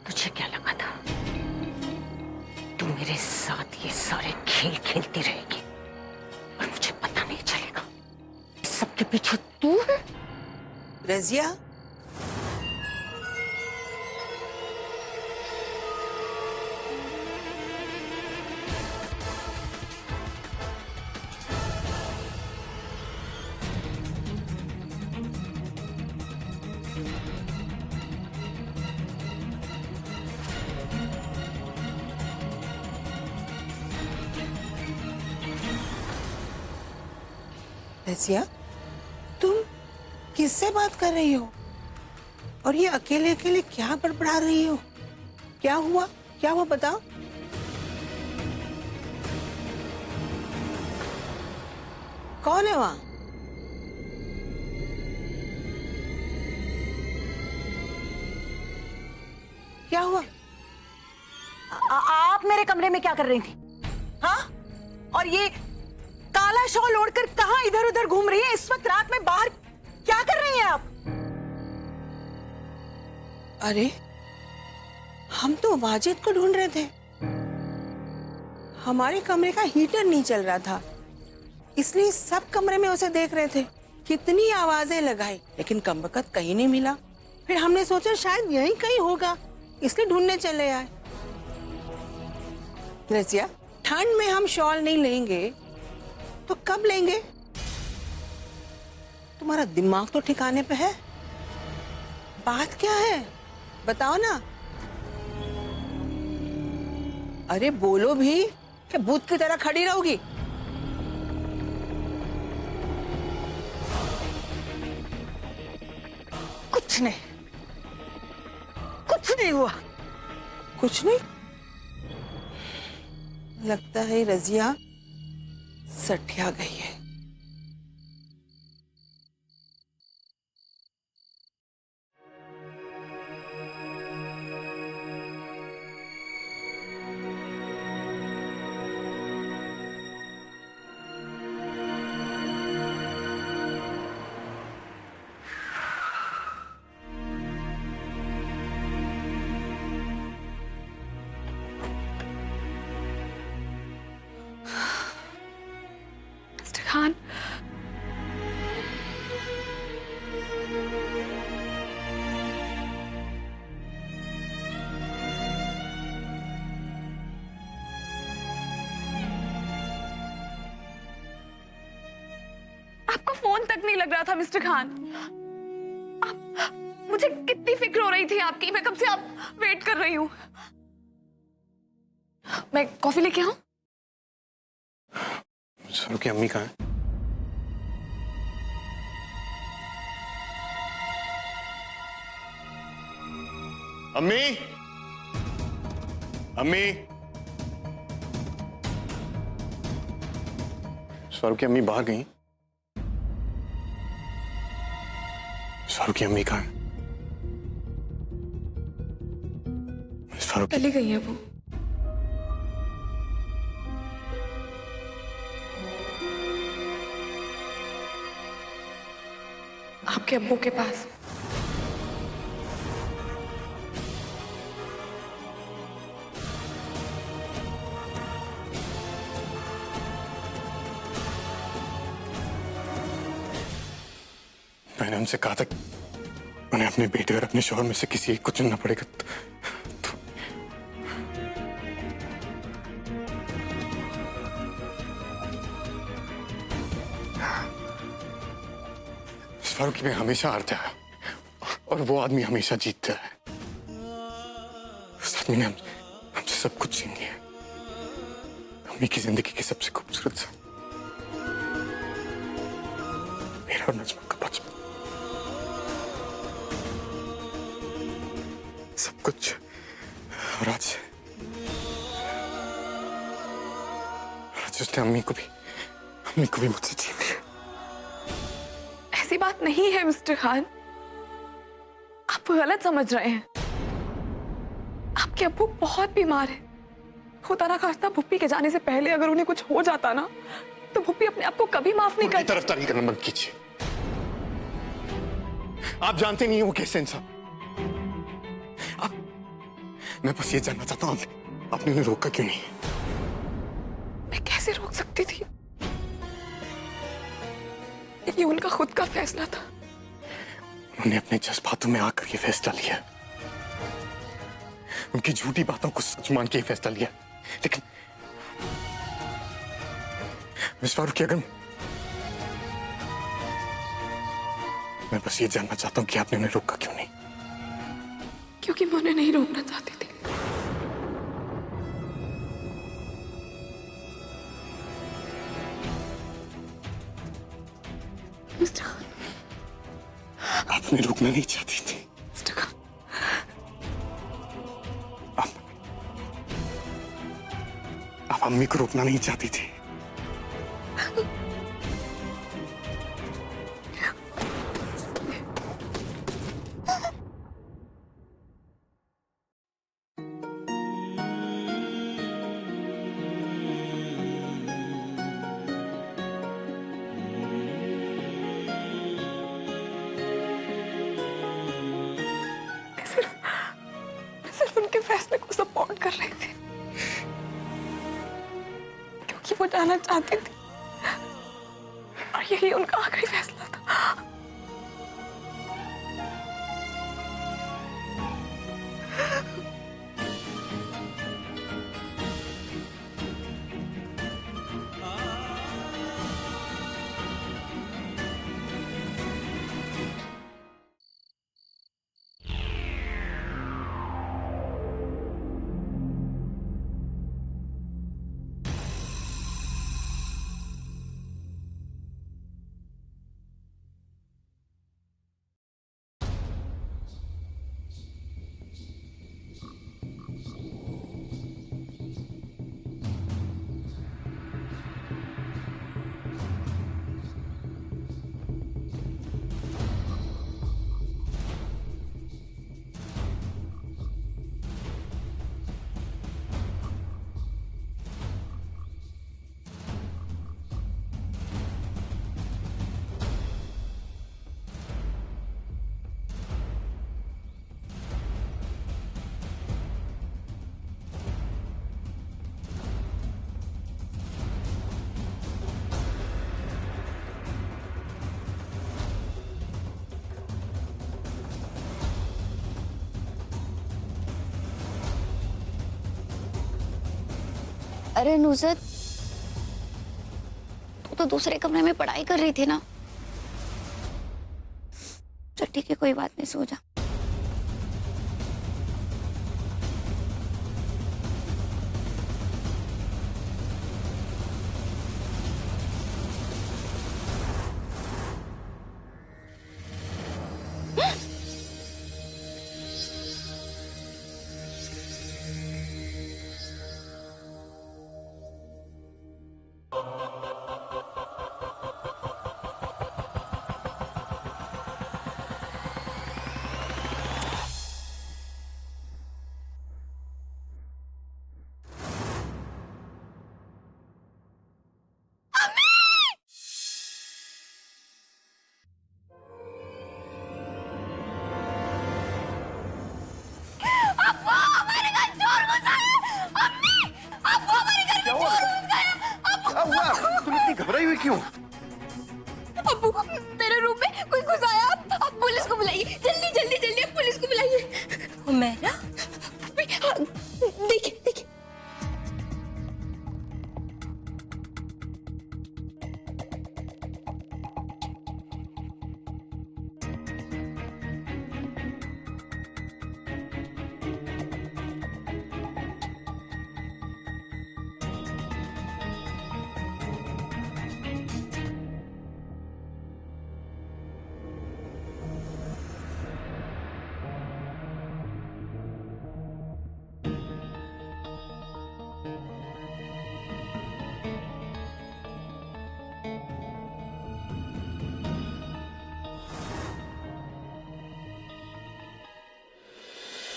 तुझे क्या लगा था तू मेरे साथ ये सारे खेल खेलती रहेगी और मुझे पता नहीं चलेगा? इस सब के पीछे तू है? रजिया, रजिया, तुम किससे बात कर रही हो? और ये अकेले अकेले क्या बड़बड़ा रही हो? क्या हुआ? क्या हुआ बताओ। कौन है वहां? क्या हुआ? आप मेरे कमरे में क्या कर रही थी? हाँ? और ये काला शॉल ओढ़कर कहाँ इधर उधर घूम रही है इस वक्त रात में? बाहर क्या कर रही हैं आप? अरे, हम तो वाजिद को ढूंढ रहे थे। हमारे कमरे का हीटर नहीं चल रहा था, इसलिए सब कमरे में उसे देख रहे थे। कितनी आवाजें लगाई लेकिन कमबख्त कहीं नहीं मिला। फिर हमने सोचा शायद यहीं कहीं होगा, इसलिए ढूंढने चले आए। रजिया, ठंड में हम शॉल नहीं लेंगे तो कब लेंगे? तुम्हारा दिमाग तो ठिकाने पे है? बात क्या है बताओ ना। अरे बोलो भी, क्या भूत की तरह खड़ी रहोगी? कुछ नहीं, कुछ नहीं हुआ। कुछ नहीं? लगता है रजिया सठिया गई है। मिस्टर खान, आपका फोन तक नहीं लग रहा था मिस्टर खान। मुझे कितनी फिक्र हो रही थी आपकी। मैं कब से आप वेट कर रही हूँ। मैं कॉफी लेके आऊं? सर की अम्मी कहाँ है? अम्मी, अम्मी, सर की अम्मी बाहर गई। सर की अम्मी कहाँ है? सर की चली गई है वो। आपके अब्बू के पास। मैंने उनसे कहा था उन्हें अपने बेटे और अपने शौहर में से किसी एक को चुनना पड़ेगा। फारूकी में हमेशा हारता है और वो आदमी हमेशा जीतता है। उस आदमी ने हमसे सब कुछ छीन लिया। अम्मी की जिंदगी की सबसे खूबसूरत सा, मेरा और नज़्मा का बचपन, सब कुछ। और आज उसने अम्मी को भी मुझसे छीन लिया। ऐसी बात नहीं है मिस्टर खान, आप गलत समझ रहे हैं। आपके अब्बू बहुत बीमार है। खुदा ना खास्ता भुप्पी के जाने से पहले अगर उन्हें कुछ हो जाता ना, तो भुप्पी अपने आप को कभी माफ नहीं करती। तरफदारी करना बंद कीजिए। आप जानते नहीं हो वो कैसे इंसान। मैं बस ये जानना चाहता हूँ आपने उन्हें रोका क्यों नहीं? मैं कैसे रोक सकती थी? ये उनका खुद का फैसला था। उन्होंने अपने जज्बातों में आकर ये फैसला लिया, उनकी झूठी बातों को सच मान के ये फैसला लिया। लेकिन मिस फारूकी, अगर मैं बस ये जानना चाहता हूँ कि आपने उन्हें रोका क्यों नहीं? क्योंकि मैं उन्हें नहीं रोकना चाहती थी। मिस्टर खान, आपने रोकना नहीं चाहती थी? मिस्टर खान, आप अम्मी को रोकना नहीं चाहती थी? मैं सिर्फ उनके फैसले को सपोर्ट कर रही थी क्योंकि वो जाना चाहती थी और यही उनका आखिरी फैसला था। अरे नुसरत, तू तो दूसरे कमरे में पढ़ाई कर रही थी ना। चल ठीक है, कोई बात नहीं, सो जा। तुम इतनी घबराई हुई क्यों? अब्बू, मेरे रूम में कोई घुस आया। आप पुलिस को बुलाइए, जल्दी जल्दी जल्दी, आप पुलिस को बुलाइए। मैं ना देखिए देखिए,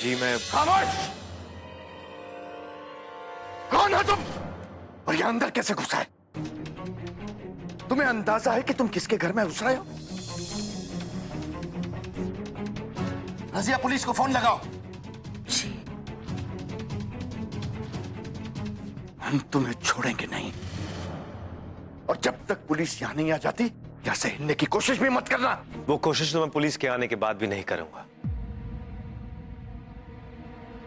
जी मैं। खामोश! कौन हो तुम? और ये अंदर कैसे घुसा है? तुम्हें अंदाजा है कि तुम किसके घर में घुस रहे हो? रजिया, पुलिस को फोन लगाओ। जी हम तुम्हें छोड़ेंगे नहीं। और जब तक पुलिस यहां नहीं आ जाती, यहां से हिलने की कोशिश भी मत करना। वो कोशिश तो मैं पुलिस के आने के बाद भी नहीं करूंगा।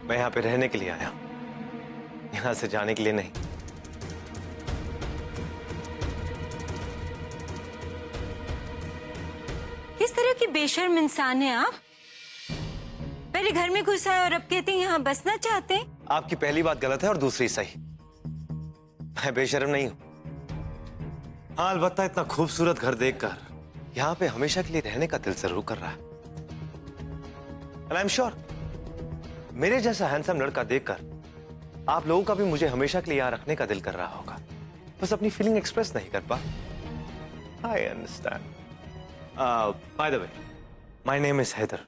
मैं यहां पे रहने के लिए आया, यहां से जाने के लिए नहीं। किस तरह की बेशर्म इंसान है आप? पहले घर में घुस आए और अब कहते हैं यहाँ बसना चाहते हैं। आपकी पहली बात गलत है और दूसरी सही। मैं बेशर्म नहीं हूं। हाँ, अलबत्ता इतना खूबसूरत घर देखकर यहां पे हमेशा के लिए रहने का दिल जरूर कर रहा है। एंड आई एम श्योर मेरे जैसा हैंडसम लड़का देखकर आप लोगों का भी मुझे हमेशा के लिए यहां रखने का दिल कर रहा होगा। बस अपनी फीलिंग एक्सप्रेस नहीं कर पा। I understand. By the way, my name is Haider.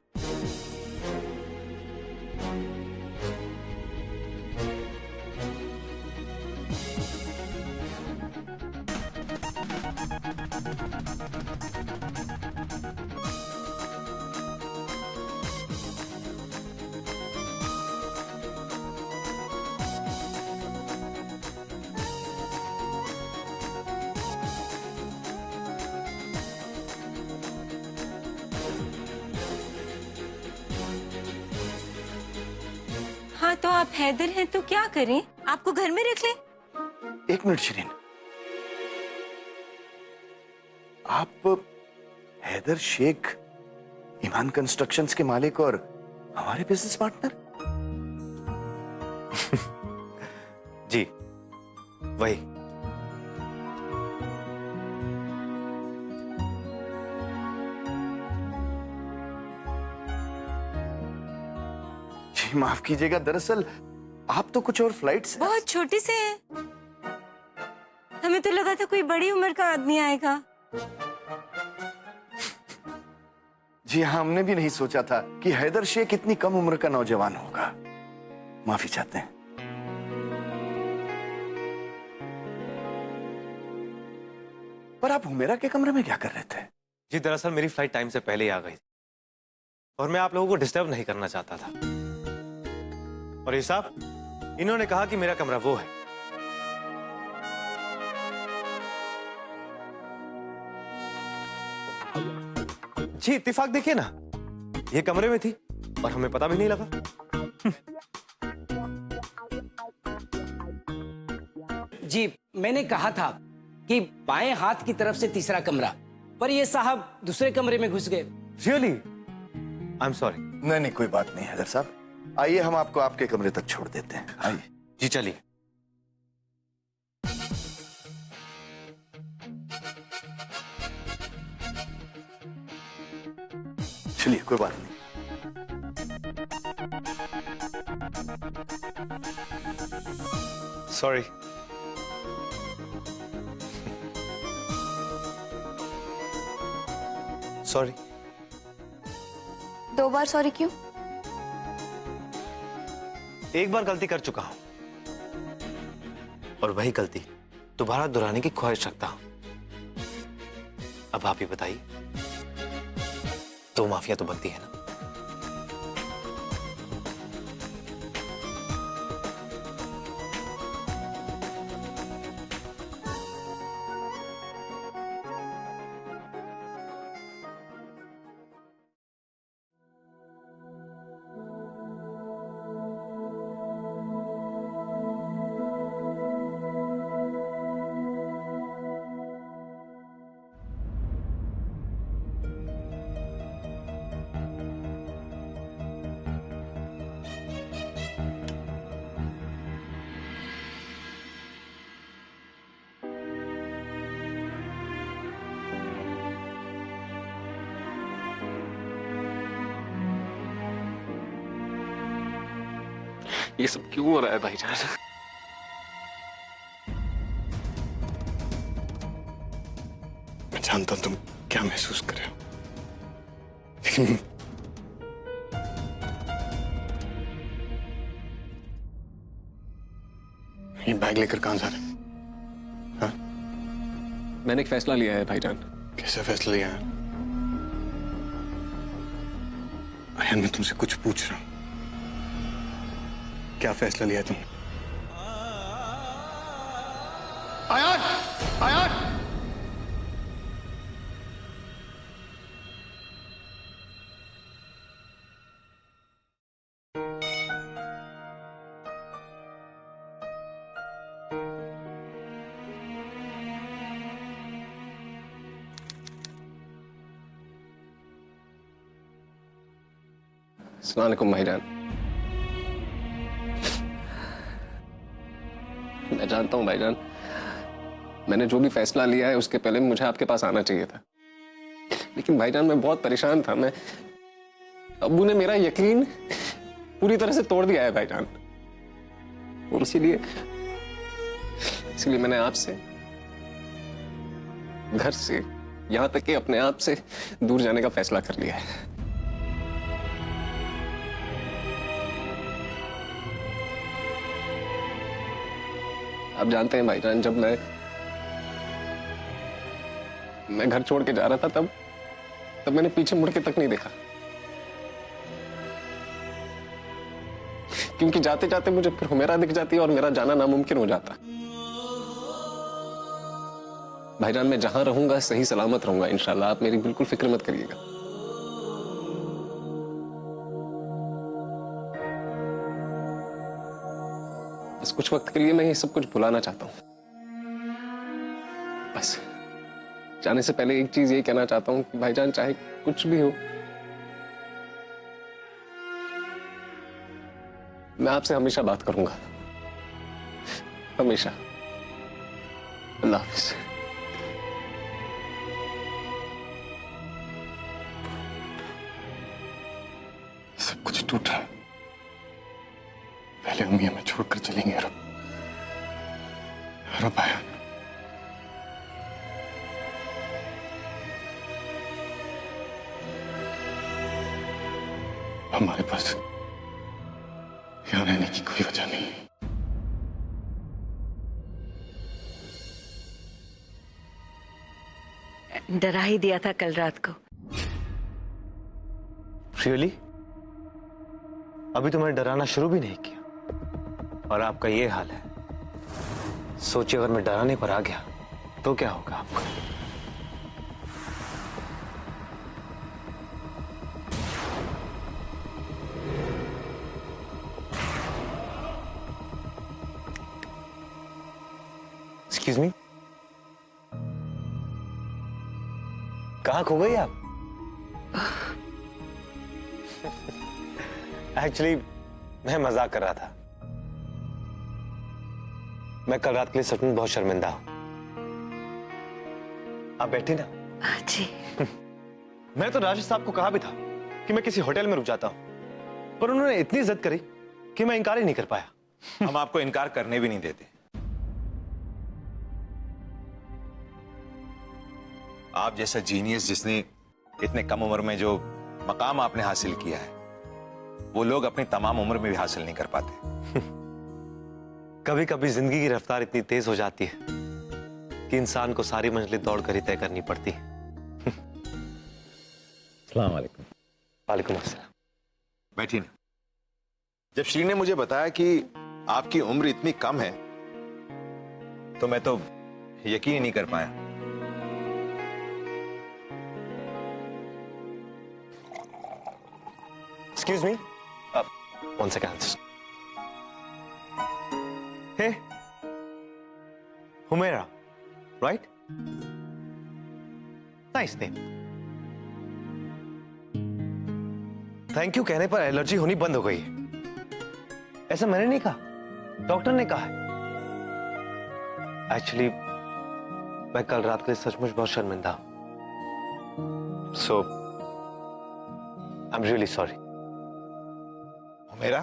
हाँ तो आप हैदर हैं तो क्या करें? आपको घर में रख लें? एक मिनट शिरीन, आप हैदर शेख, ईमान कंस्ट्रक्शंस के मालिक और हमारे बिजनेस पार्टनर? जी वही। जी माफ कीजिएगा, दरअसल आप तो कुछ और फ्लाइट्स। बहुत छोटे से हैं। हमें तो लगा था कोई बड़ी उम्र का आदमी आएगा। जी हाँ, हमने भी नहीं सोचा था कि हैदर शेख इतनी कम उम्र का नौजवान होगा। माफी चाहते हैं। पर आप हुमेरा के कमरे में क्या कर रहे थे? जी दरअसल मेरी फ्लाइट टाइम से पहले ही आ गई थी और मैं आप लोगों को डिस्टर्ब नहीं करना चाहता था। और ये साहब, इन्होंने कहा कि मेरा कमरा वो है। जी इत्तेफाक देखिए ना, ये कमरे में थी और हमें पता भी नहीं लगा। जी मैंने कहा था कि बाएं हाथ की तरफ से तीसरा कमरा, पर ये साहब दूसरे कमरे में घुस गए। रियली? I am sorry. नहीं नहीं, कोई बात नहीं हैदर साहब, आइए हम आपको आपके कमरे तक छोड़ देते हैं। आइए। जी चलिए। चलिए, कोई बात नहीं। सॉरी। सॉरी। 2 बार सॉरी क्यों? एक बार गलती कर चुका हूं और वही गलती दोबारा दोहराने की ख्वाहिश रखता हूं। अब आप ही बताइए, 2 माफिया तो बनती है ना? ये सब क्यों हो रहा है भाईजान? मैं जानता हूं तुम क्या महसूस कर रहे हो, लेकिन ये बैग लेकर कहां जा रहे हैं? हाँ? मैंने एक फैसला लिया है भाईजान। कैसा फैसला लिया है? आयन, मैं तुमसे कुछ पूछ रहा हूं। क्या फैसला लिया तुमने? अस्सलाम वालेकुम भाईजान। मैं जानता हूँ भाईजान, मैंने जो भी फैसला लिया है उसके पहले मुझे आपके पास आना चाहिए था, लेकिन भाईजान मैं बहुत परेशान था। अब्बू ने मेरा यकीन पूरी तरह से तोड़ दिया है भाईजान, और इसीलिए मैंने आपसे, घर से, यहां तक कि अपने आप से दूर जाने का फैसला कर लिया है। आप जानते हैं भाईजान, जब मैं घर छोड़ के जा रहा था तब मैंने पीछे मुड़ के तक नहीं देखा, क्योंकि जाते जाते मुझे फिर हुमेरा दिख जाती और मेरा जाना नामुमकिन हो जाता। भाईजान मैं जहां रहूंगा सही सलामत रहूंगा इंशाल्लाह, आप मेरी बिल्कुल फिक्र मत करिएगा। बस कुछ वक्त के लिए मैं ये सब कुछ भुलाना चाहता हूं। बस जाने से पहले एक चीज ये कहना चाहता हूं कि भाईजान चाहे कुछ भी हो, मैं आपसे हमेशा बात करूंगा, हमेशा। अल्लाह हाफिज। सब कुछ टूट रहा है। पहले अम्मी हमें छोड़कर चलेंगे अरब आया। हमारे पास यहाँ रहने की कोई वजह नहीं है। डरा ही दिया था कल रात को। रियली? अभी तो मैंने डराना शुरू भी नहीं किया और आपका ये हाल है। सोचिए अगर मैं डराने पर आ गया तो क्या होगा आपका? एक्सक्यूज मी, कहाँ खो गई आप? एक्चुअली मैं मजाक कर रहा था। मैं कल रात के लिए सच में बहुत शर्मिंदा हूं। आप बैठी ना। जी। मैंने तो राजेश साहब को कहा भी था कि मैं किसी होटल में रुक जाता हूं, पर उन्होंने इतनी जिद करी कि मैं इनकार ही नहीं कर पाया। हम आपको इनकार करने भी नहीं देते। आप जैसा जीनियस जिसने इतने कम उम्र में जो मकाम आपने हासिल किया है, वो लोग अपनी तमाम उम्र में भी हासिल नहीं कर पाते। कभी कभी जिंदगी की रफ्तार इतनी तेज हो जाती है कि इंसान को सारी मंजिलें दौड़कर ही तय करनी पड़ती है। अस्सलाम वालेकुम। वालेकुम अस्सलाम। बैठिए ना। जब श्री ने मुझे बताया कि आपकी उम्र इतनी कम है तो मैं तो यकीन ही नहीं कर पाया। Excuse me? One second. Hey, Humaira, right? Nice name. Thank you कहने पर एलर्जी होनी बंद हो गई है। ऐसा मैंने नहीं कहा, डॉक्टर ने कहा है। एक्चुअली मैं कल रात के लिए सचमुच बहुत शर्मिंदा हूं। So, I'm really sorry. मेरा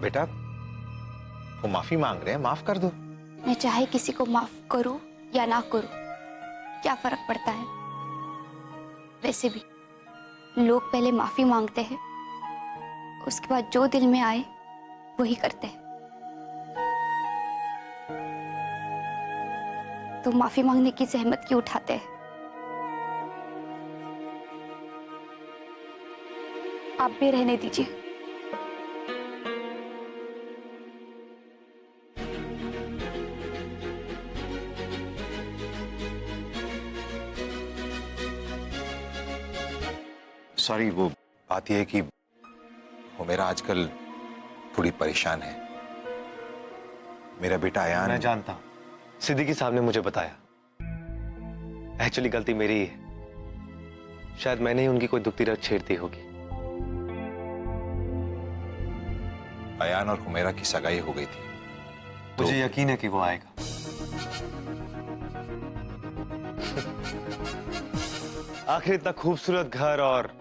बेटा वो माफी मांग रहे हैं, माफ कर दो। मैं चाहे किसी को माफ करूं या ना करूं, क्या फर्क पड़ता है? वैसे भी लोग पहले माफी मांगते हैं, उसके बाद जो दिल में आए वही करते हैं। तो माफी मांगने की जहमत क्यों उठाते हैं? आप भी रहने दीजिए। सॉरी, वो बात यह है कि वो मेरा आजकल थोड़ी परेशान है। मेरा बेटा अयान। मैं जानता हूं, सिद्दीकी साहब ने मुझे बताया। एक्चुअली गलती मेरी ही है। शायद मैंने ही उनकी कोई दुखती रत छेड़ दी होगी। अयान और हुमैरा की सगाई हो गई थी। मुझे यकीन है कि वो आएगा। आखिर इतना खूबसूरत घर और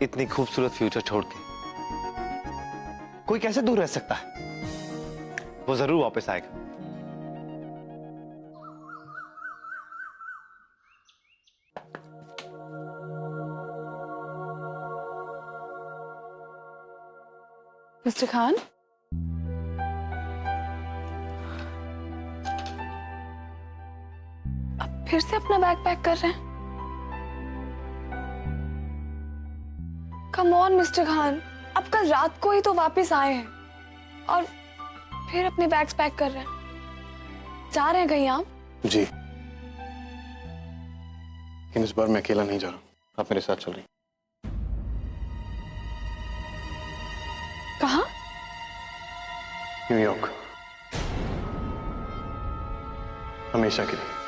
इतनी खूबसूरत फ्यूचर छोड़ के कोई कैसे दूर रह सकता है? वो जरूर वापस आएगा। मिस्टर खान, अब फिर से अपना बैग पैक कर रहे हैं? कम ऑन मिस्टर खान, अब कल रात को ही तो वापस आए हैं और फिर अपने बैग्स पैक कर रहे हैं। जा रहे हैं कहीं आप? जी, लेकिन इस बार मैं अकेला नहीं जा रहा, आप मेरे साथ चल रही। कहाँ? न्यूयॉर्क, हमेशा के लिए।